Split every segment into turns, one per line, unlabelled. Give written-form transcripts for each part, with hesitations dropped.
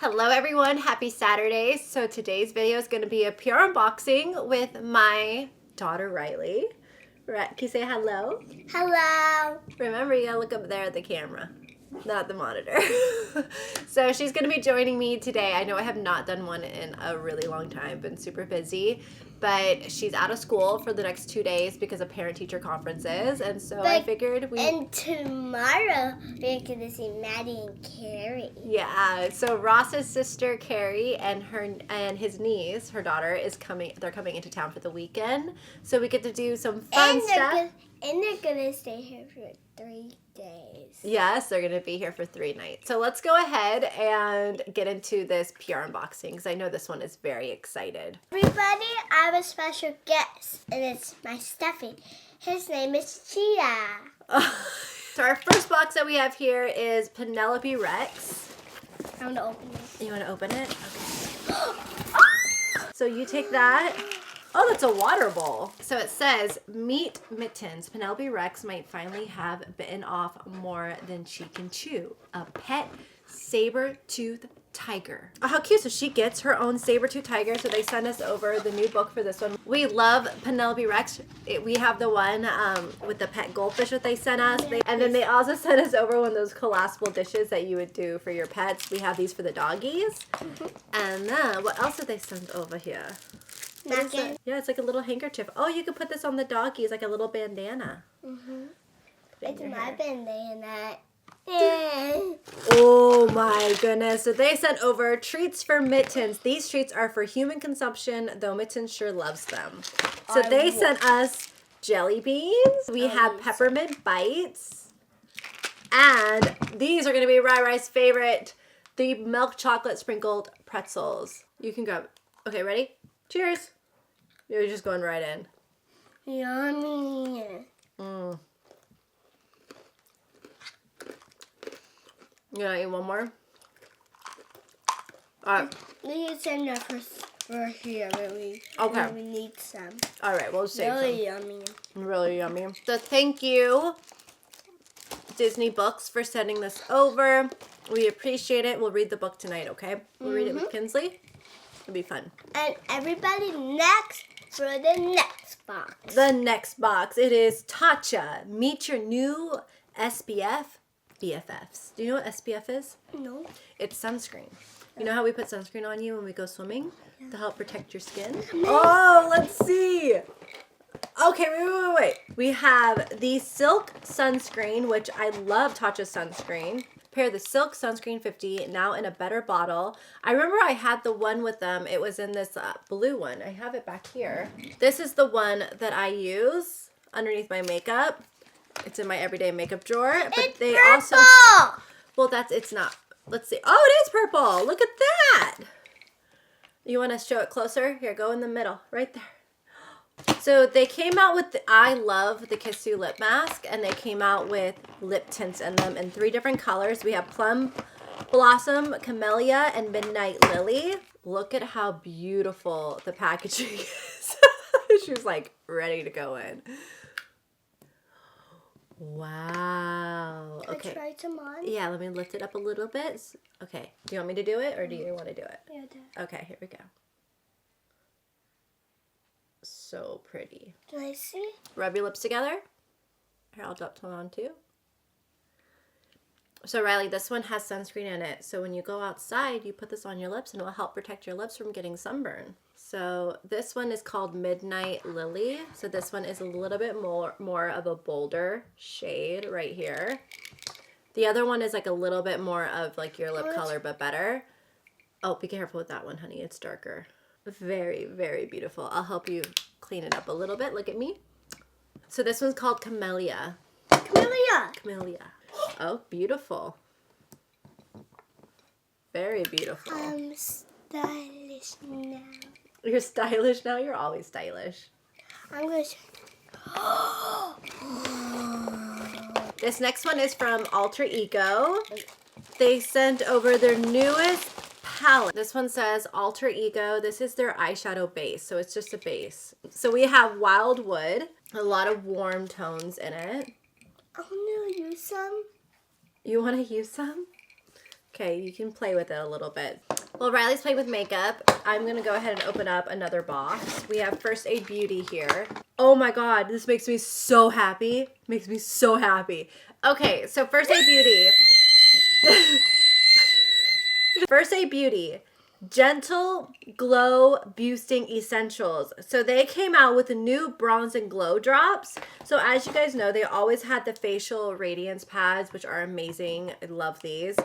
Hello everyone, happy Saturday. So today's video is going to be a PR unboxing with my daughter Riley. Can you say hello?
Hello.
Remember, you gotta look up there at the camera, not the monitor. So she's going to be joining me today. I know I have not done one in a really long time, been super busy, but she's out of school for the next 2 days because of parent-teacher conferences, and so I figured
And tomorrow we're going to see Maddie and Carrie.
Yeah, so Ross's sister Carrie and his niece, her daughter, is coming. They're coming into town for the weekend, so we get to do some fun stuff.
And they're going to stay here for 3 days.
Yes, they're going to be here for 3 nights. So let's go ahead and get into this PR unboxing because I know this one is very excited.
Everybody, I have a special guest, and it's my stuffy. His name is Cheetah.
So our first box that we have here is Penelope Rex.
I want to open it.
You want to open it? Okay. So you take that. Oh, that's a water bowl. So it says, meet mittens. Penelope Rex might finally have bitten off more than she can chew. A pet saber-toothed tiger. Oh, how cute. So she gets her own saber-toothed tiger. So they sent us over the new book for this one. We love Penelope Rex. We have the one with the pet goldfish that they sent us. And then they also sent us over one of those collapsible dishes that you would do for your pets. We have these for the doggies. And then what else did they send over here?
Napkin.
Yeah, it's like a little handkerchief. Oh, you could put this on the doggies like a little bandana.
It's my bandana.
Oh my goodness. So they sent over treats for mittens. These treats are for human consumption, though Mittens sure loves them. So they sent us jelly beans. We have peppermint bites. And these are going to be Rai-Rai's favorite, the milk chocolate sprinkled pretzels. You can grab. Okay, ready? Cheers. You're just going right in.
Yummy.
You gonna eat one more? Alright.
We can send that for here when we need some.
Alright, we'll save some.
Really yummy.
Really yummy. So thank you, Disney Books, for sending this over. We appreciate it. We'll read the book tonight, okay? We'll read it with Kinsley. It'll be fun.
And everybody, next for the next box.
The next box, it is Tatcha. Meet your new SPF BFFs. Do you know what SPF is?
No.
It's sunscreen. You know how we put sunscreen on you when we go swimming to help protect your skin? Oh, let's see. Okay, wait. We have the Silk Sunscreen, which I love Tatcha's sunscreen. Pair the Silk Sunscreen 50, now in a better bottle. I remember I had the one with them. It was in this blue one. I have it back here. This is the one that I use underneath my makeup. It's in my everyday makeup drawer. But
it's
they
purple!
also... Well, it's not. Let's see. Oh, it is purple. Look at that. You want to show it closer? Here, go in the middle. Right there. So they came out with, I love the Kissu lip mask, and they came out with lip tints in them in 3 different colors. We have Plum Blossom, Camellia, and Midnight Lily. Look at how beautiful the packaging is. She's like ready to go in. Wow. Okay.
Can I try some on?
Yeah, let me lift it up a little bit. Okay. Do you want me to do it, or do you want to do it?
Yeah,
Okay, here we go. So pretty.
Can I see?
Rub your lips together. Here, I'll drop some on too. So Riley, this one has sunscreen in it. So when you go outside, you put this on your lips and it will help protect your lips from getting sunburn. So this one is called Midnight Lily. So this one is a little bit more of a bolder shade right here. The other one is like a little bit more of like your lip color, but better. Oh, be careful with that one, honey. It's darker. Very, very beautiful. I'll help you clean it up a little bit. Look at me. So this one's called Camellia. Camellia. Oh, beautiful. Very beautiful.
I'm stylish now.
You're stylish now? You're always stylish.
I'm going to...
This next one is from Alter Ego. They sent over their newest palette. This one says Alter Ego. This is their eyeshadow base, so it's just a base. So we have Wildwood, a lot of warm tones in it.
I want to use some.
You want to use some? Okay, you can play with it a little bit. While Riley's playing with makeup, I'm gonna go ahead and open up another box. We have First Aid Beauty here. Oh my god, this makes me so happy. Makes me so happy. Okay, so First Aid Beauty. First Aid Beauty. Gentle Glow Boosting Essentials. So they came out with the new Bronze and Glow drops. So as you guys know, they always had the facial radiance pads, which are amazing. I love these.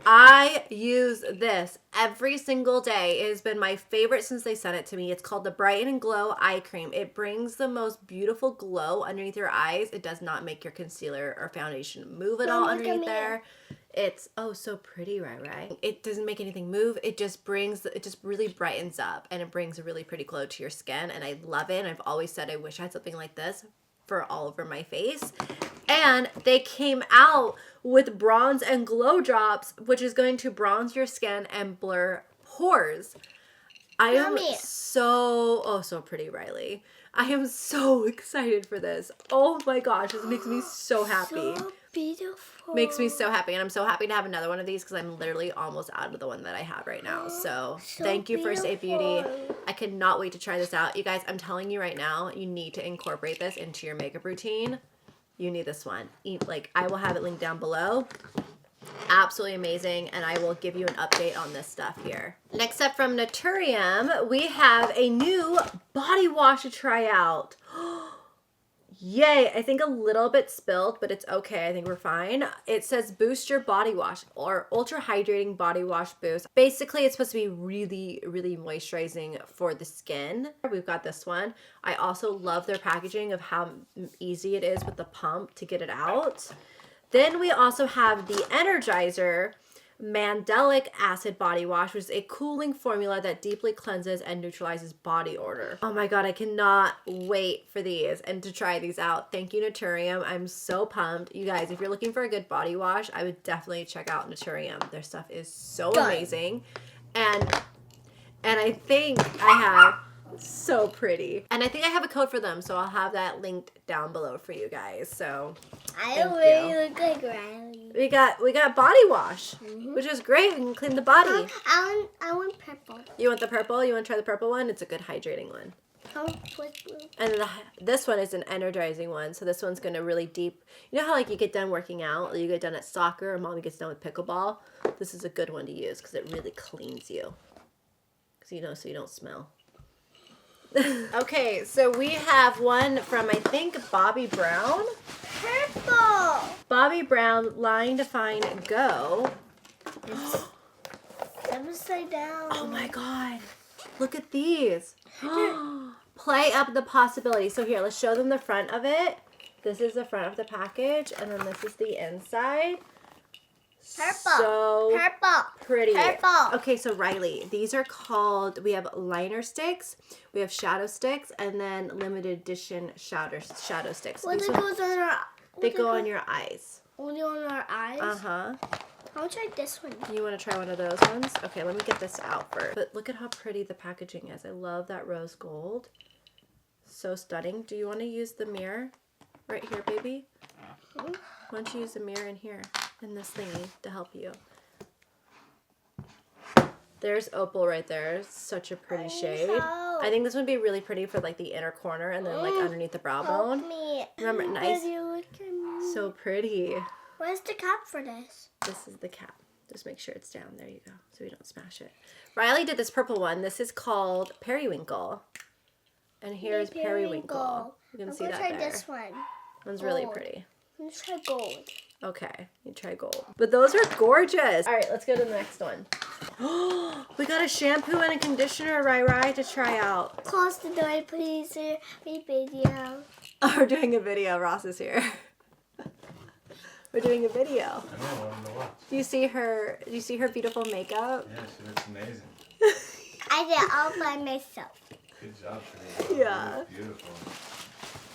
I use this every single day. It has been my favorite since they sent it to me. It's called the Brighten and Glow Eye Cream. It brings the most beautiful glow underneath your eyes. It does not make your concealer or foundation move at all underneath there. It's so pretty, right? It doesn't make anything move. It just really brightens up and it brings a really pretty glow to your skin, and I love it. And I've always said I wish I had something like this for all over my face. And they came out with Bronze and Glow drops, which is going to bronze your skin and blur pores. I am so pretty, Riley. I am so excited for this. Oh my gosh, this makes me so happy.
So beautiful.
Makes me so happy, and I'm so happy to have another one of these because I'm literally almost out of the one that I have right now. So thank you, First Aid Beauty. I cannot wait to try this out. You guys, I'm telling you right now, you need to incorporate this into your makeup routine. You need this one. I will have it linked down below. Absolutely amazing, and I will give you an update on this stuff here. Next up from Naturium, we have a new body wash to try out. Yay, I think a little bit spilled, but it's okay. I think we're fine. It says Boost Your Body Wash, or Ultra Hydrating Body Wash Boost. Basically, it's supposed to be really, really moisturizing for the skin. We've got this one. I also love their packaging of how easy it is with the pump to get it out. Then we also have the Energizer Mandelic Acid Body Wash, which is a cooling formula that deeply cleanses and neutralizes body odor. Oh my god, I cannot wait for these and to try these out. Thank you, Naturium. I'm so pumped. You guys, if you're looking for a good body wash, I would definitely check out Naturium. Their stuff is so amazing. And I think I have so pretty. And I think I have a code for them, so I'll have that linked down below for you guys. So
I already look like Riley.
we got body wash, which is great. We can clean the body.
I want purple.
You want the purple? You want to try the purple one? It's a good hydrating one. And this one is an energizing one. So this one's going to really deep. You know how you get done working out, or you get done at soccer, or mommy gets done with pickleball? This is a good one to use because it really cleans you. So you don't smell. Okay, so we have one from, I think, Bobbi Brown.
Purple.
Bobbi Brown Line Define Go.
I'm upside down.
Oh my god. Look at these. Play up the possibility. So here, let's show them the front of it. This is the front of the package, and then this is the inside.
Purple.
So pretty.
Purple.
Okay, so Riley, these are called, we have liner sticks, we have shadow sticks, and then limited edition shadow sticks. They go on your eyes.
Only on our eyes?
Uh-huh.
I'll try this one.
You want to try one of those ones? Okay, let me get this out first. But look at how pretty the packaging is. I love that rose gold. So stunning. Do you want to use the mirror right here, baby? Why don't you use the mirror in here, in this thingy, to help you? There's opal right there. It's such a pretty shade. I think this would be really pretty for the inner corner and then underneath the brow bone.
Help me.
Remember, nice.
You look at me.
So pretty.
Where's the cap for this?
This is the cap. Just make sure it's down. There you go. So we don't smash it. Riley did this purple one. This is called Periwinkle. And here's Periwinkle. You can see that there.
I'm going to try this one.
One's really pretty.
Let's try gold.
Okay, you try gold. But those are gorgeous. All right, let's go to the next one. We got a shampoo and a conditioner, Rai, to try out.
Close the door, please. Video.
Oh, we're doing a video. Ross is here. We're doing a video.
I know, I want to watch.
Do you see her beautiful makeup?
Yeah, she looks amazing.
I did it all by myself.
Good job, Shirley.
Yeah.
You look beautiful.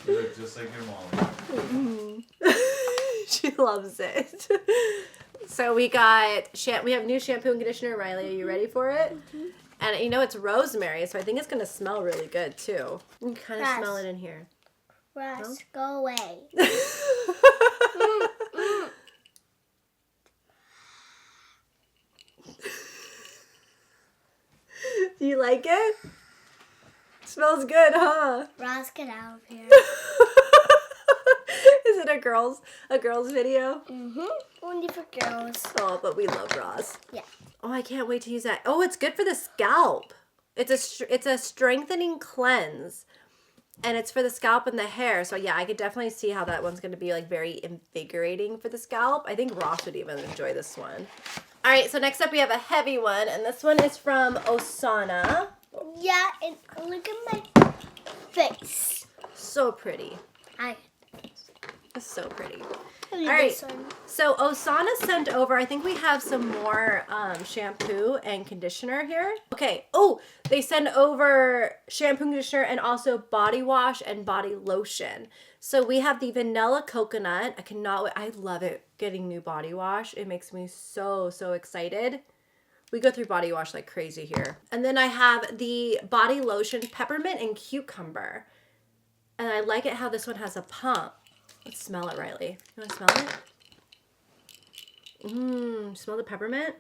You look just like your mom.
She loves it. So we have new shampoo and conditioner. Riley, are you ready for it? And it's rosemary, so I think it's gonna smell really good too. You can kind of smell it in here.
Russ, go away.
Do you like it? Smells good, huh?
Ross, get out of here.
Is it a girls video?
Only for girls.
Oh, but we love Ross.
Yeah.
Oh, I can't wait to use that. Oh, it's good for the scalp. It's a strengthening cleanse. And it's for the scalp and the hair. So yeah, I could definitely see how that one's going to be like very invigorating for the scalp. I think Ross would even enjoy this one. All right, so next up we have a heavy one. And this one is from Osana.
Yeah, and look at my face.
So pretty. It's so pretty.
All
right. So Osana sent over, I think we have some more shampoo and conditioner here. Okay. Oh, they sent over shampoo and conditioner and also body wash and body lotion. So we have the vanilla coconut. I cannot wait. I love it getting new body wash. It makes me so excited. We go through body wash like crazy here. And then I have the body lotion peppermint and cucumber. And I like it how this one has a pump. Let's smell it, Riley. You want to smell it? Smell the peppermint?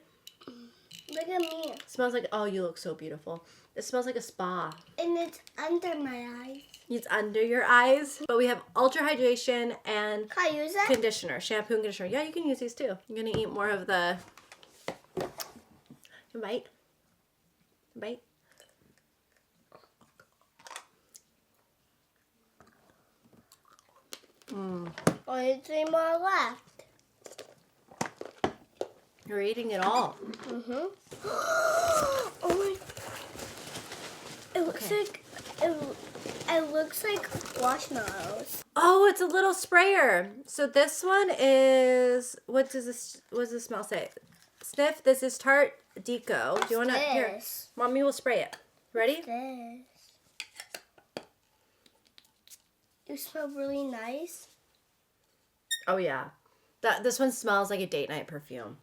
Look at me.
Smells like, oh, you look so beautiful. It smells like a spa.
And it's under my eyes.
It's under your eyes. But we have Ultra Hydration and
Can I use it?
conditioner, shampoo and conditioner. Yeah, you can use these too. I'm going to eat more of the... Bite. Bite.
Only 3 more left.
You're eating it all.
Oh my! It looks like it looks like marshmallows.
Oh, it's a little sprayer. So this one is, what does this smell say? Sniff. This is Tarte Deco. Do you want to? Here, Mommy will spray it. Ready?
This. You smell really nice.
Oh yeah, this one smells like a date night perfume.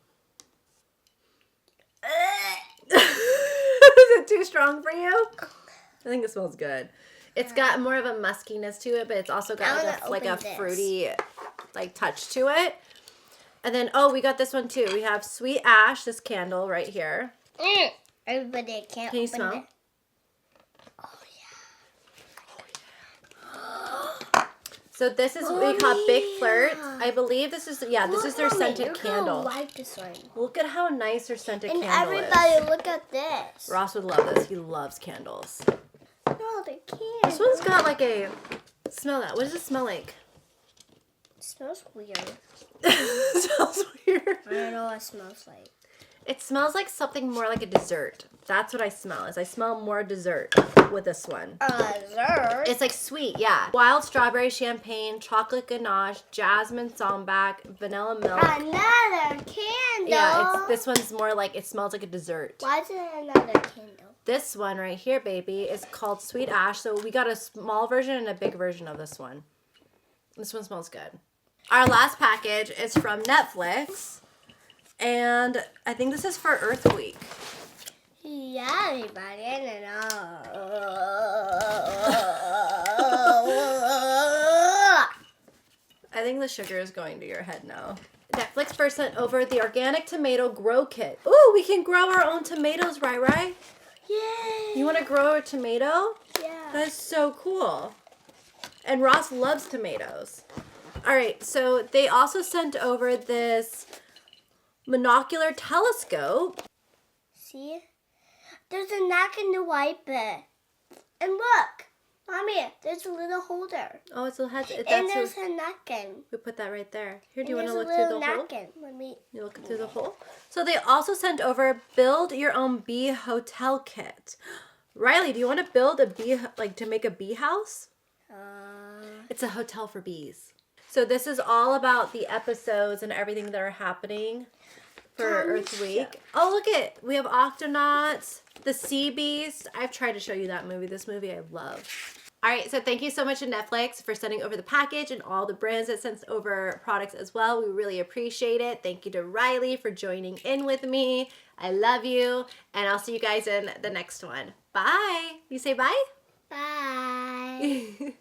Is it too strong for you? I think it smells good. It's got more of a muskiness to it, but it's also got like a fruity like touch to it. And then, oh, we got this one too. We have Sweet Ash, this candle right here.
Everybody can't
Can you
open
smell?
it.
So this is what we call Big Flirt. I believe this is, this is their scented candle.
I like this one.
Look at how nice their scented
And
candle
everybody,
is.
look at this.
Ross would love this. He loves candles.
No, they can't.
This one's got like a, smell that. What does it smell like?
It smells weird.
It smells weird.
I don't know what it smells like.
It smells like something more like a dessert. That's what I smell. I smell more dessert with this one.
Dessert?
It's like sweet, yeah. Wild strawberry champagne, chocolate ganache, jasmine sambac, vanilla milk.
Another candle.
Yeah, this one's more like, it smells like a dessert.
Why is it another candle?
This one right here, baby, is called Sweet Ash. So we got a small version and a big version of this one. This one smells good. Our last package is from Netflix. And I think this is for Earth Week.
Yeah, everybody, I don't know.
I think the sugar is going to your head now. Netflix first sent over the organic tomato grow kit. Ooh, we can grow our own tomatoes, right?
Yay!
You want to grow a tomato?
Yeah.
That's so cool. And Ross loves tomatoes. All right, so they also sent over this monocular telescope.
See? There's a napkin to wipe it. And look! Mommy, there's a little holder.
Oh, it's a head.
And there's a napkin.
We put that right there. Here, do you
And
want to
there's
look
a
through the
little
hole?
napkin. Let me...
You look through the hole. So they also sent over build your own bee hotel kit. Riley, do you want to build a bee, like to make a bee house? It's a hotel for bees. So this is all about the episodes and everything that are happening for Earth Week. Oh, look it. We have Octonauts, the Sea Beast. I've tried to show you that movie. This movie I love. All right, so thank you so much to Netflix for sending over the package and all the brands that sent over products as well. We really appreciate it. Thank you to Riley for joining in with me. I love you, and I'll see you guys in the next one. Bye. You say bye?
Bye.